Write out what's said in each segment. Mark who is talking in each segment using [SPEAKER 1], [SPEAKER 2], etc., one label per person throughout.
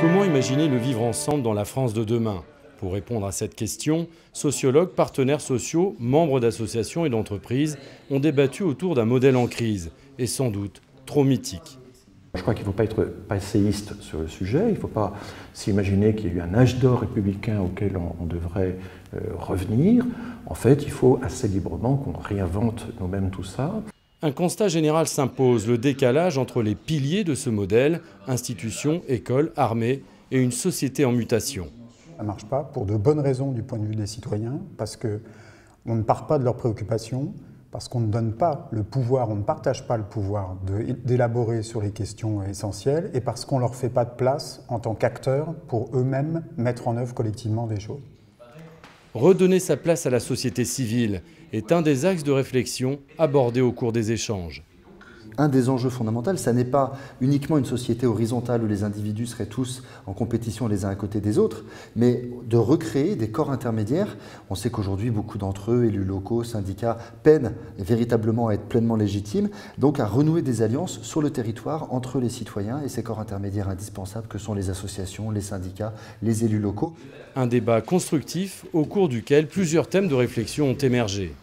[SPEAKER 1] Comment imaginer le vivre ensemble dans la France de demain? Pour répondre à cette question, sociologues, partenaires sociaux, membres d'associations et d'entreprises ont débattu autour d'un modèle en crise, et sans doute trop mythique.
[SPEAKER 2] Je crois qu'il ne faut pas être passéiste sur le sujet, il ne faut pas s'imaginer qu'il y a eu un âge d'or républicain auquel on devrait revenir. En fait, il faut assez librement qu'on réinvente nous-mêmes tout ça.
[SPEAKER 1] Un constat général s'impose, le décalage entre les piliers de ce modèle, institutions, écoles, armées, et une société en mutation.
[SPEAKER 3] Ça ne marche pas pour de bonnes raisons du point de vue des citoyens, parce qu'on ne part pas de leurs préoccupations, parce qu'on ne donne pas le pouvoir, on ne partage pas le pouvoir d'élaborer sur les questions essentielles, et parce qu'on ne leur fait pas de place en tant qu'acteurs pour eux-mêmes mettre en œuvre collectivement des choses.
[SPEAKER 1] Redonner sa place à la société civile est un des axes de réflexion abordés au cours des échanges.
[SPEAKER 4] Un des enjeux fondamentaux, ça n'est pas uniquement une société horizontale où les individus seraient tous en compétition les uns à côté des autres, mais de recréer des corps intermédiaires. On sait qu'aujourd'hui, beaucoup d'entre eux, élus locaux, syndicats, peinent véritablement à être pleinement légitimes, donc à renouer des alliances sur le territoire entre les citoyens et ces corps intermédiaires indispensables que sont les associations, les syndicats, les élus locaux.
[SPEAKER 1] Un débat constructif au cours duquel plusieurs thèmes de réflexion ont émergé.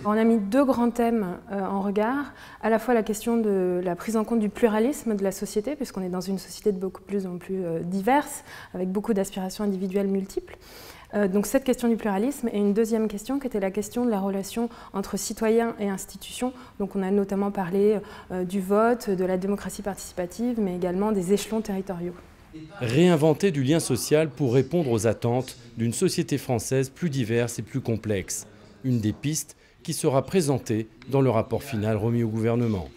[SPEAKER 5] On a mis deux grands thèmes en regard, à la fois la question de la prise en compte du pluralisme de la société, puisqu'on est dans une société de beaucoup plus en plus diverse, avec beaucoup d'aspirations individuelles multiples. Donc cette question du pluralisme, et une deuxième question qui était la question de la relation entre citoyens et institutions. Donc on a notamment parlé du vote, de la démocratie participative, mais également des échelons territoriaux.
[SPEAKER 1] Réinventer du lien social pour répondre aux attentes d'une société française plus diverse et plus complexe. Une des pistes qui sera présentée dans le rapport final remis au gouvernement.